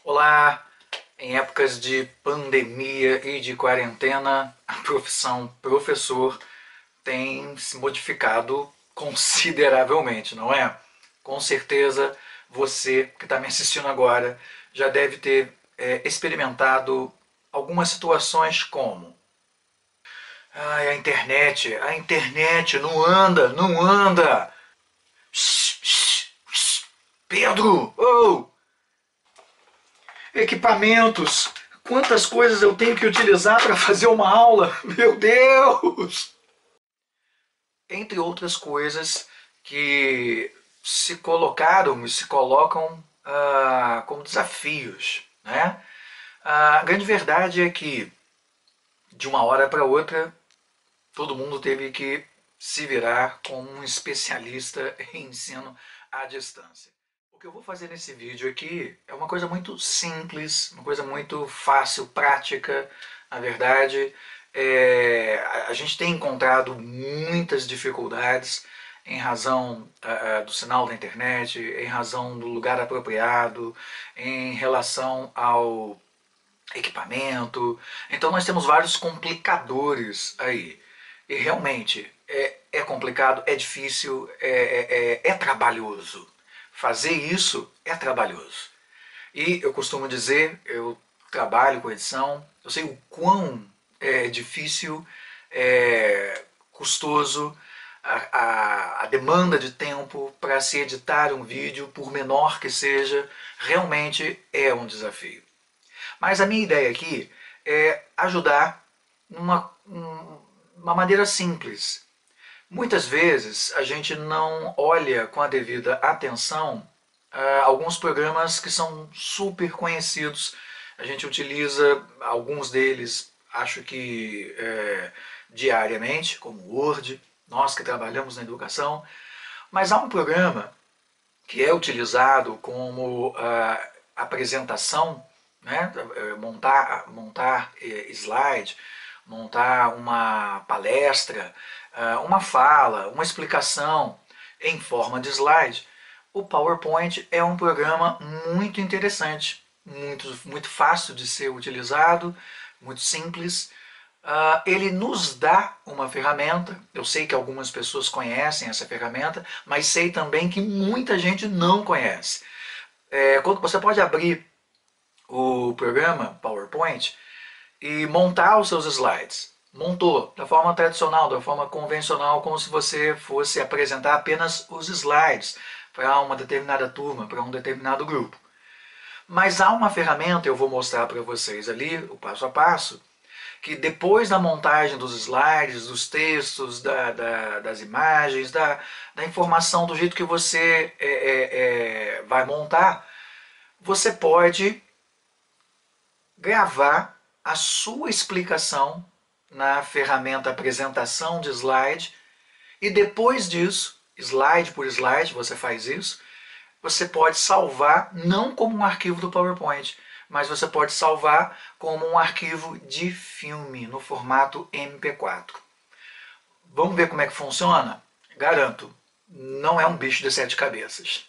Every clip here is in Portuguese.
Olá! Em épocas de pandemia e de quarentena, a profissão professor tem se modificado consideravelmente, não é? Com certeza você que está me assistindo agora já deve ter experimentado algumas situações como: ai, a internet não anda, não anda! Shh, shh, shh. Pedro! Oh! Equipamentos! Quantas coisas eu tenho que utilizar para fazer uma aula! Meu Deus! Entre outras coisas que se colocaram e se colocam como desafios, né? A grande verdade é que, de uma hora para outra, todo mundo teve que se virar como um especialista em ensino à distância. O que eu vou fazer nesse vídeo aqui é uma coisa muito simples, uma coisa muito fácil, prática. Na verdade, a gente tem encontrado muitas dificuldades em razão do sinal da internet, em razão do lugar apropriado, em relação ao equipamento. Então nós temos vários complicadores aí. E realmente é complicado, é difícil, é trabalhoso. Fazer isso é trabalhoso. E eu costumo dizer, eu trabalho com edição, eu sei o quão é difícil, custoso, a demanda de tempo para se editar um vídeo, por menor que seja, realmente é um desafio. Mas a minha ideia aqui é ajudar uma maneira simples. Muitas vezes a gente não olha com a devida atenção alguns programas que são super conhecidos. A gente utiliza alguns deles, acho que diariamente, como o Word, nós que trabalhamos na educação. Mas há um programa que é utilizado como apresentação, né? montar slide, montar uma palestra, uma fala, uma explicação em forma de slide. O PowerPoint é um programa muito interessante, muito fácil de ser utilizado, muito simples. Ele nos dá uma ferramenta. Eu sei que algumas pessoas conhecem essa ferramenta, mas sei também que muita gente não conhece. Quando você pode abrir o programa PowerPoint e montar os seus slides. Montou da forma tradicional, da forma convencional, como se você fosse apresentar apenas os slides para uma determinada turma, para um determinado grupo. Mas há uma ferramenta, eu vou mostrar para vocês ali, o passo a passo, que depois da montagem dos slides, dos textos, das imagens, da informação do jeito que você vai montar, você pode gravar a sua explicação na ferramenta apresentação de slide e depois disso, slide por slide, você faz isso, você pode salvar não como um arquivo do PowerPoint, mas você pode salvar como um arquivo de filme no formato MP4. Vamos ver como é que funciona? Garanto, não é um bicho de sete cabeças.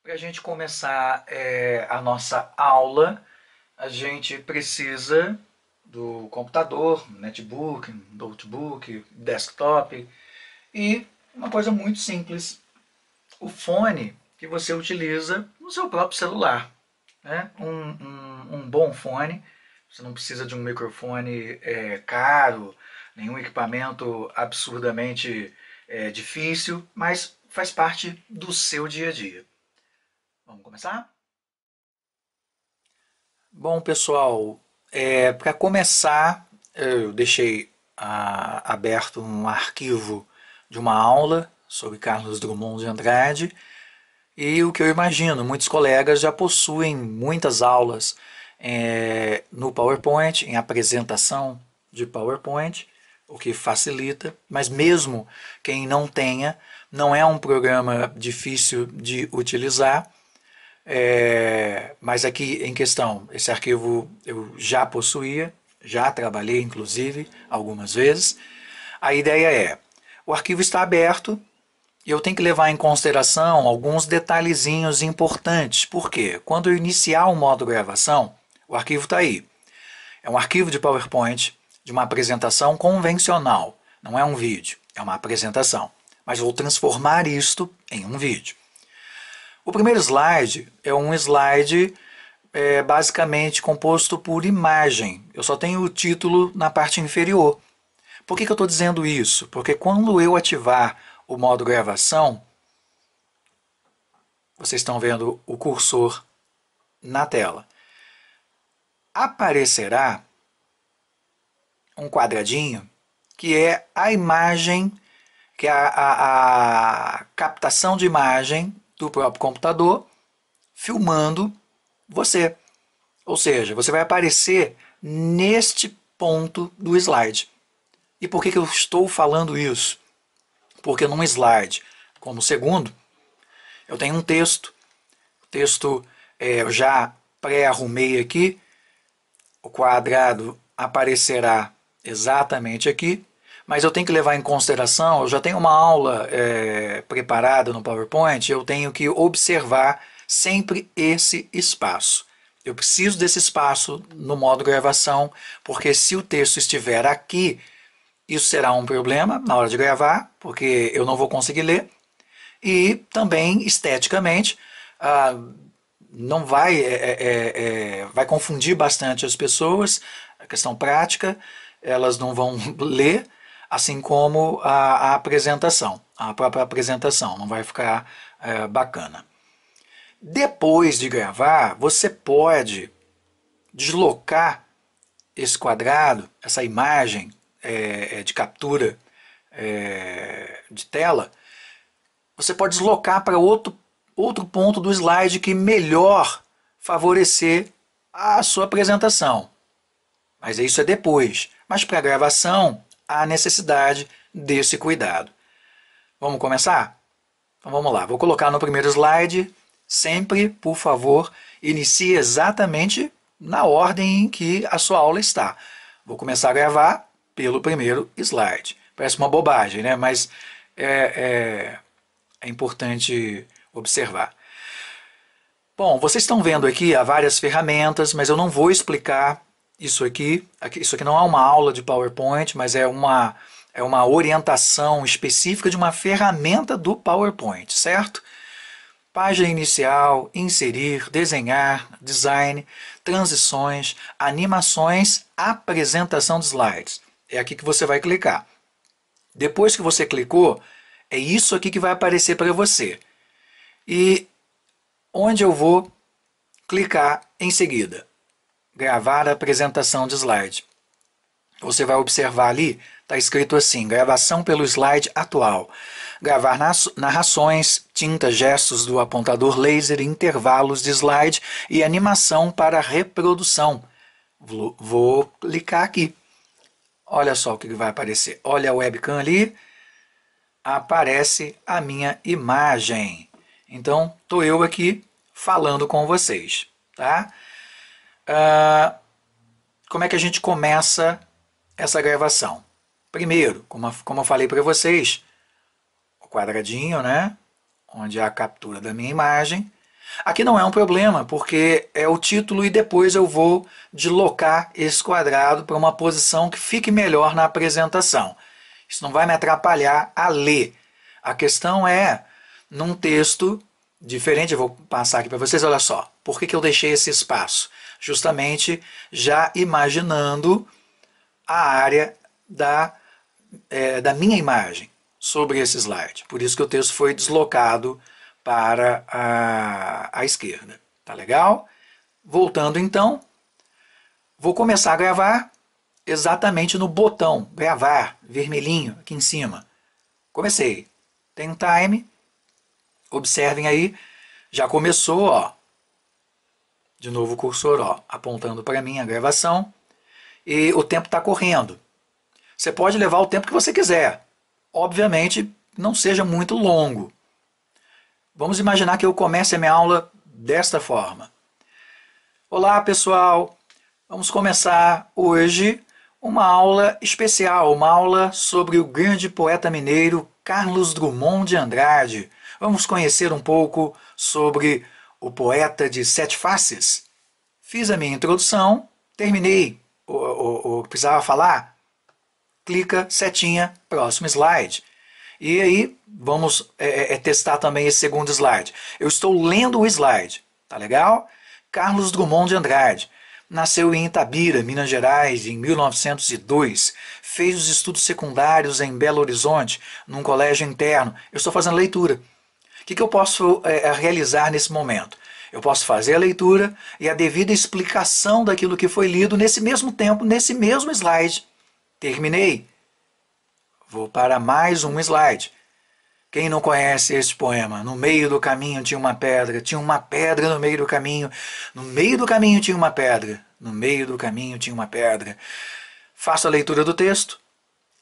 Para a gente começar a nossa aula, a gente precisa do computador, netbook, notebook, desktop e uma coisa muito simples, o fone que você utiliza no seu próprio celular. Né? Um bom fone, você não precisa de um microfone caro, nenhum equipamento absurdamente difícil, mas faz parte do seu dia a dia. Vamos começar? Bom, pessoal, para começar, eu deixei aberto um arquivo de uma aula sobre Carlos Drummond de Andrade e o que eu imagino, muitos colegas já possuem muitas aulas no PowerPoint, em apresentação de PowerPoint, o que facilita, mas mesmo quem não tenha, não é um programa difícil de utilizar. Mas aqui em questão, esse arquivo eu já possuía, já trabalhei inclusive algumas vezes. A ideia é, o arquivo está aberto eu tenho que levar em consideração alguns detalhezinhos importantes. Por quê? Quando eu iniciar o modo gravação, o arquivo está aí. É um arquivo de PowerPoint de uma apresentação convencional. Não é um vídeo, é uma apresentação. Mas vou transformar isto em um vídeo. O primeiro slide é um slide basicamente composto por imagem. Eu só tenho o título na parte inferior. Por que eu estou dizendo isso? Porque quando eu ativar o modo gravação, vocês estão vendo o cursor na tela, aparecerá um quadradinho que é a imagem, que é a captação de imagem do próprio computador filmando você. Ou seja, você vai aparecer neste ponto do slide. E por que eu estou falando isso? Porque num slide como o segundo, eu tenho um texto. O texto eu já pré-arrumei aqui. O quadrado aparecerá exatamente aqui. Mas eu tenho que levar em consideração, eu já tenho uma aula preparada no PowerPoint, eu tenho que observar sempre esse espaço. Eu preciso desse espaço no modo gravação, porque se o texto estiver aqui, isso será um problema na hora de gravar, porque eu não vou conseguir ler. E também, esteticamente, não vai, vai confundir bastante as pessoas, a questão prática, elas não vão ler, assim como a apresentação, a própria apresentação, não vai ficar bacana. Depois de gravar, você pode deslocar esse quadrado, essa imagem de captura de tela, você pode deslocar para outro ponto do slide que melhor favorecer a sua apresentação. Mas isso é depois. Mas para a gravação, há necessidade desse cuidado. Vamos começar? Então vamos lá. Vou colocar no primeiro slide. Sempre, por favor, inicie exatamente na ordem em que a sua aula está. Vou começar a gravar pelo primeiro slide. Parece uma bobagem, né? Mas é importante observar. Bom, vocês estão vendo aqui há várias ferramentas, mas eu não vou explicar isso aqui. Isso aqui não é uma aula de PowerPoint, mas é uma orientação específica de uma ferramenta do PowerPoint, certo? Página inicial, inserir, desenhar, design, transições, animações, apresentação de slides. É aqui que você vai clicar. Depois que você clicou, é isso aqui que vai aparecer para você. E onde eu vou clicar em seguida? Gravar a apresentação de slide. Você vai observar ali, está escrito assim, gravação pelo slide atual. Gravar narrações, tinta, gestos do apontador laser, intervalos de slide e animação para reprodução. Vou clicar aqui. Olha só o que vai aparecer. Olha a webcam ali. Aparece a minha imagem. Então, estou eu aqui falando com vocês. Tá? Como é que a gente começa essa gravação? Primeiro, como eu falei para vocês, o quadradinho, né? Onde é a captura da minha imagem. Aqui não é um problema, porque é o título e depois eu vou deslocar esse quadrado para uma posição que fique melhor na apresentação. Isso não vai me atrapalhar a ler. A questão é, num texto diferente, eu vou passar aqui para vocês, olha só. Por que eu deixei esse espaço? Justamente já imaginando a área da minha imagem sobre esse slide. Por isso que o texto foi deslocado para a esquerda. Tá legal? Voltando então, vou começar a gravar exatamente no botão gravar, vermelhinho, aqui em cima. Comecei. Tem um time. Observem aí, já começou, ó. De novo o cursor, ó, apontando para mim a gravação. E o tempo está correndo. Você pode levar o tempo que você quiser. Obviamente, não seja muito longo. Vamos imaginar que eu comece a minha aula desta forma. Olá, pessoal. Vamos começar hoje uma aula especial, uma aula sobre o grande poeta mineiro Carlos Drummond de Andrade. Vamos conhecer um pouco sobre o poeta de sete faces. Fiz a minha introdução, terminei o que precisava falar. Clica, setinha, próximo slide. E aí, vamos testar também esse segundo slide. Eu estou lendo o slide, tá legal? Carlos Drummond de Andrade. Nasceu em Itabira, Minas Gerais, em 1902. Fez os estudos secundários em Belo Horizonte, num colégio interno. Eu estou fazendo leitura. O que eu posso realizar nesse momento? Eu posso fazer a leitura e a devida explicação daquilo que foi lido nesse mesmo tempo, nesse mesmo slide. Terminei. Vou para mais um slide. Quem não conhece este poema? No meio do caminho tinha uma pedra no meio do caminho, no meio do caminho tinha uma pedra, no meio do caminho tinha uma pedra. Faço a leitura do texto,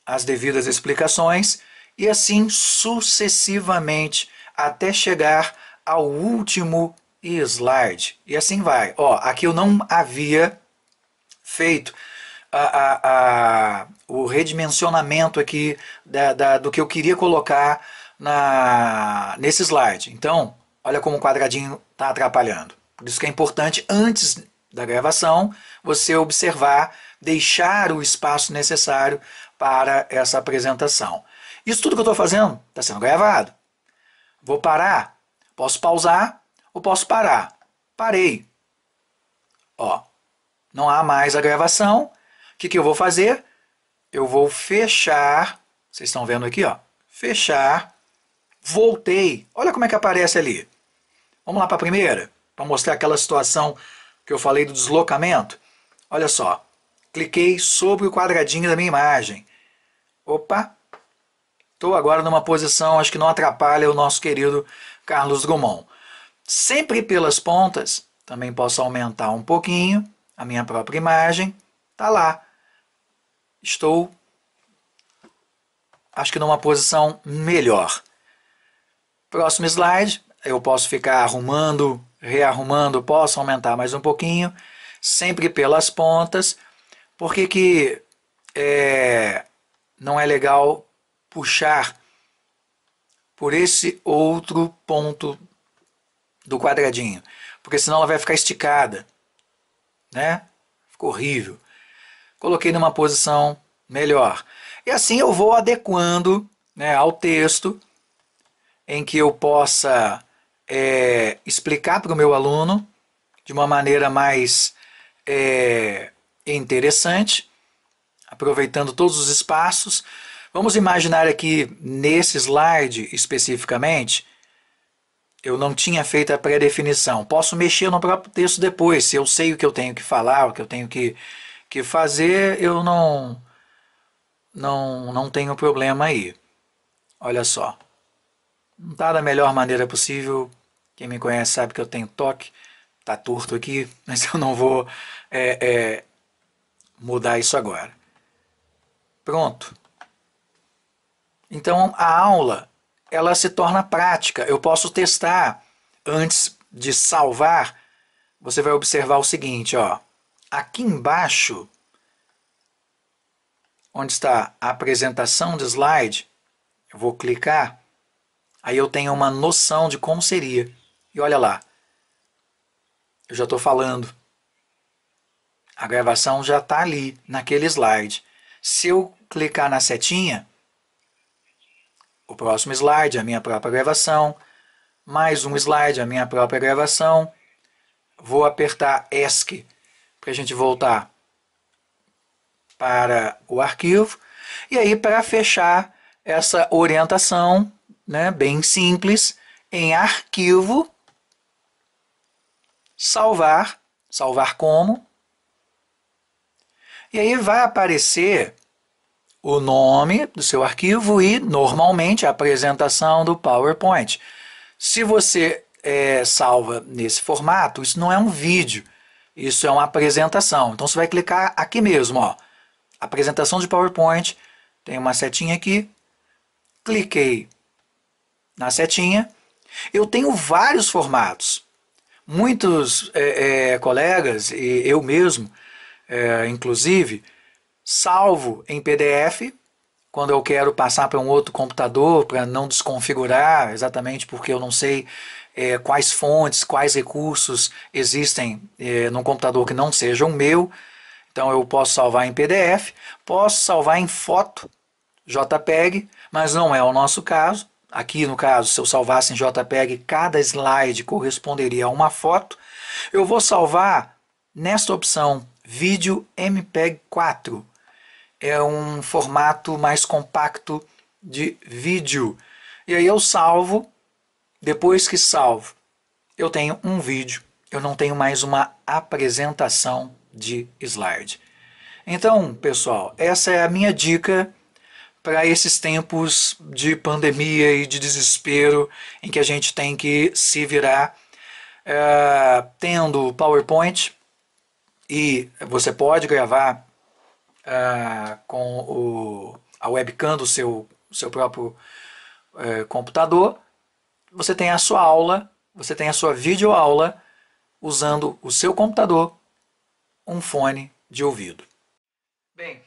as devidas explicações e assim sucessivamente até chegar ao último slide. E assim vai. Ó, aqui eu não havia feito o redimensionamento aqui do que eu queria colocar nesse slide. Então, olha como o quadradinho está atrapalhando. Por isso que é importante, antes da gravação, você observar, deixar o espaço necessário para essa apresentação. Isso tudo que eu estou fazendo está sendo gravado. Vou parar, posso pausar ou posso parar. Parei. Ó, não há mais a gravação. O que eu vou fazer? Eu vou fechar, vocês estão vendo aqui, ó, fechar, voltei. Olha como é que aparece ali. Vamos lá para a primeira, para mostrar aquela situação que eu falei do deslocamento. Olha só, cliquei sobre o quadradinho da minha imagem. Opa, estou agora numa posição, acho que não atrapalha o nosso querido Carlos Drummond. Sempre pelas pontas, também posso aumentar um pouquinho a minha própria imagem. Está lá. Estou, acho que numa posição melhor. Próximo slide, eu posso ficar arrumando, rearrumando, posso aumentar mais um pouquinho, sempre pelas pontas. Por que não é legal puxar por esse outro ponto do quadradinho? Porque senão ela vai ficar esticada, né? Ficou horrível. Coloquei numa posição melhor. E assim eu vou adequando, né, ao texto, em que eu possa explicar para o meu aluno de uma maneira mais interessante, aproveitando todos os espaços. Vamos imaginar aqui, nesse slide especificamente, eu não tinha feito a pré-definição. Posso mexer no próprio texto depois, se eu sei o que eu tenho que falar, o que eu tenho que fazer, eu não tenho problema aí. Olha só. Não está da melhor maneira possível. Quem me conhece sabe que eu tenho toque. Está torto aqui, mas eu não vou mudar isso agora. Pronto. Então a aula ela se torna prática. Eu posso testar antes de salvar. Você vai observar o seguinte, ó. Aqui embaixo, onde está a apresentação do slide, eu vou clicar, aí eu tenho uma noção de como seria. E olha lá, eu já estou falando. A gravação já está ali, naquele slide. Se eu clicar na setinha, o próximo slide, a minha própria gravação, mais um slide, a minha própria gravação, vou apertar ESC para a gente voltar para o arquivo. E aí, para fechar essa orientação, né, bem simples, em arquivo, salvar, salvar como, e aí vai aparecer o nome do seu arquivo e, normalmente, a apresentação do PowerPoint. Se você salva nesse formato, isso não é um vídeo, isso é uma apresentação. Então você vai clicar aqui mesmo, ó, apresentação de PowerPoint, tem uma setinha aqui, cliquei na setinha. Eu tenho vários formatos. Muitos colegas, e eu mesmo, inclusive, salvo em PDF quando eu quero passar para um outro computador para não desconfigurar, exatamente porque eu não sei quais fontes, quais recursos existem num computador que não seja o meu. Então eu posso salvar em PDF, posso salvar em foto, JPEG, mas não é o nosso caso. Aqui no caso, se eu salvasse em JPEG, cada slide corresponderia a uma foto. Eu vou salvar nesta opção Vídeo MPEG 4. É um formato mais compacto de vídeo. E aí eu salvo, depois que salvo, eu tenho um vídeo, eu não tenho mais uma apresentação de slide. Então, pessoal, essa é a minha dica para esses tempos de pandemia e de desespero em que a gente tem que se virar tendo PowerPoint, e você pode gravar com a webcam do seu próprio computador. Você tem a sua aula, você tem a sua videoaula usando o seu computador, um fone de ouvido. Bem,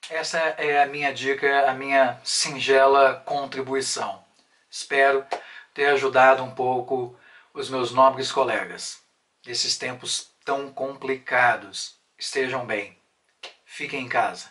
essa é a minha dica, a minha singela contribuição. Espero ter ajudado um pouco os meus nobres colegas. Nesses tempos tão complicados, estejam bem. Fiquem em casa.